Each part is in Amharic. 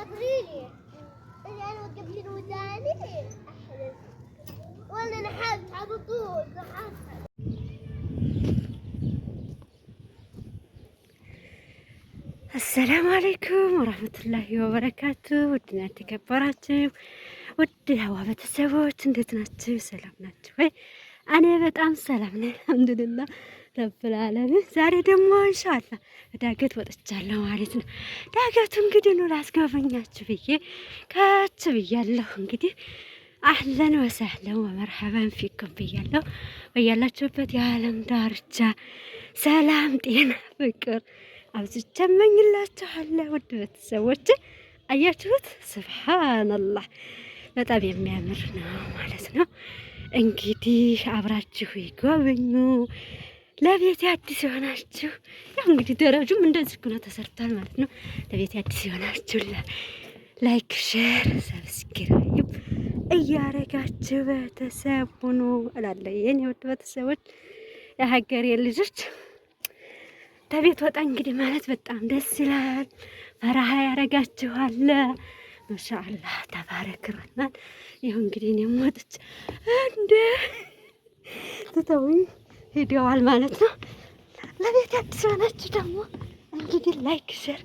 خبريني انا اوقف لي وداني احلف ولا نحبت على طول نحبت. السلام عليكم ورحمة الله وبركاته. ودنا تكبراتوا ود الهوا ቤተሰቦች እንዴት ናችሁ? ሰላም ናችሁ ወይ? እኔ በጣም ሰላም ነኝ አልሐምዱሊላህ ረብል ዓለሚን። ዛሬ ደግሞ ኢንሻአላህ ዳገት ወጥቻለሁ ማለት ነው። ዳገቱ እንግዲህ ነው ላስጎበኛችሁ ብዬ ከች ብያለሁ። እንግዲህ አህለን ወሰህለን ወመርሐበን ፊኩም ብያለሁ። በያላችሁበት የዓለም ዳርቻ ሰላም፣ ጤና፣ ፍቅር አብዝቼ እመኝላችኋለሁ ውድ ቤተሰቦች። አያችሁት? ሱብሃንአላህ በጣም የሚያምር ነው ማለት ነው። እንግዲህ አብራችሁ ይጎብኙ። ለቤት አዲስ የሆናችሁ ያው እንግዲህ ደረጃም እንደዚህ ነው ተሰርቷል ማለት ነው። ለቤት አዲስ የሆናችሁ ላይክ፣ ሼር፣ ሰብስክራይብ እያረጋችሁ ቤተሰብ ሁኑ እላለሁ። የኔ ውድ ቤተሰቦች የሀገሬ ልጆች ተቤት ወጣ እንግዲህ ማለት በጣም ደስ ይላል። ፈራሃ ያረጋችኋል። ማሻአላህ ተባረክ ረህማን። ይሁን እንግዲህ እኔም ወጥቼ እንደ ተተውኝ ሄደዋል ማለት ነው። ለቤት አዲስ ሆናችሁ ደግሞ እንግዲህ ላይክ፣ ሼር፣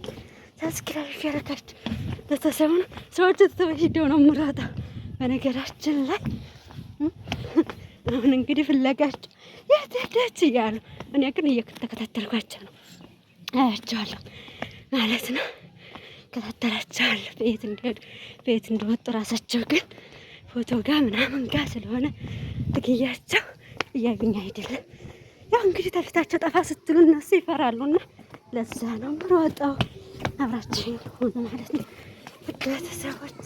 ሰብስክራይብ ያረጋችሁ ለተሰሙን ሰዎች ተተው ነው ሙራታ። በነገራችን ላይ አሁን እንግዲህ ፍለጋችሁ የት ሄደች እያሉ እኔ ግን እየተከታተልኳቸው ነው አያቸዋለሁ ማለት ነው። ከታተላቸዋለሁ ቤት እንደሄዱ ቤት እንደወጡ ራሳቸው ግን ፎቶ ጋር ምናምን ጋር ስለሆነ ትግያቸው እያገኘ አይደለም። ያው እንግዲህ ተፊታቸው ጠፋ ስትሉ እነሱ ይፈራሉና ለዛ ነው የምሮጠው። አብራችሁኝ ሆኑ ማለት ነው ቤተሰቦች።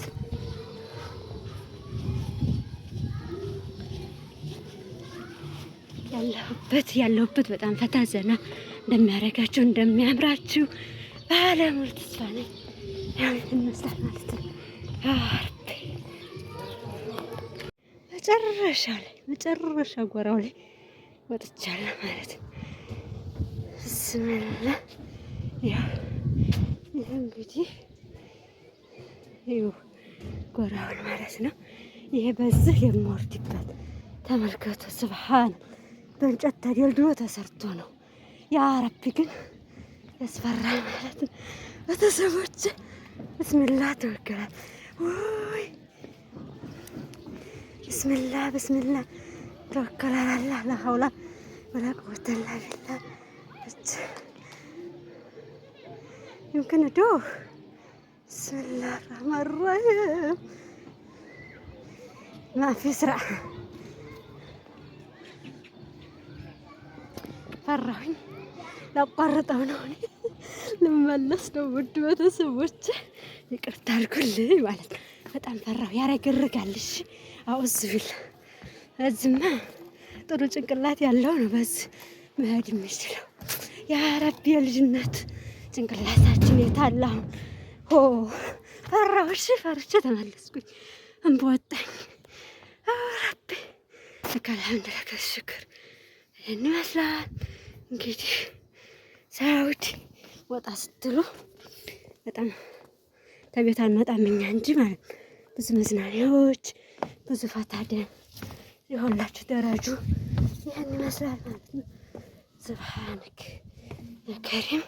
ያለሁበት በጣም ፈታ ዘና እንደሚያረጋችሁ እንደሚያምራችሁ ባለሙሉ ተስፋ ነኝ። ያው እንመስላል ማለት ነው። መጨረሻ ጎራው ላይ ወጥቻለሁ ማለት ነው። ብስሚላህ ያው ይሄ እንግዲህ ጎራውን ማለት ነው። ይሄ በዚህ የምወርድበት ተመልከቱ። ሱብሃን በእንጨት ተደልድሎ ተሰርቶ ነው። ያ ረቢ ግን ያስፈራል ማለት ነው ቤተሰቦች። ብስሚላህ ተወከላል ወይ ብስሚላህ ተወከላል። አላህ ላ ሐውላ ወላ ቁወተ ኢላ ቢላህ يمكن ادوه. بسم الله الرحمن الرحيم. ما في سرعة ፈራሁኝ። ላቋርጠው ነው ልመለስ ነው ውድ ቤተሰቦች ይቅርታ አድርጉልኝ ማለት ነው። በጣም ፈራሁ። ያረግርጋል። እሺ አውዝ ቢል እዝማ ጥሩ ጭንቅላት ያለው ነው በዚህ መሄድ የሚችለው። ያ ረቢ የልጅነት ጭንቅላታችን የታላው ፈራሁ። እሺ ፈርቼ ተመለስኩኝ። እንባ ወጣኝ። ረቢ ለከልሐምድ ሽክር። ይህን ይመስላል እንግዲህ ሳውዲ ወጣ ስትሉ በጣም ከቤት አንወጣም እኛ እንጂ ማለት ብዙ መዝናኛዎች ብዙ ፈታደ የሆላችሁ ደረጁ ይህን ይመስላል ማለት ነው። ሱብሃንክ ያ ከሪም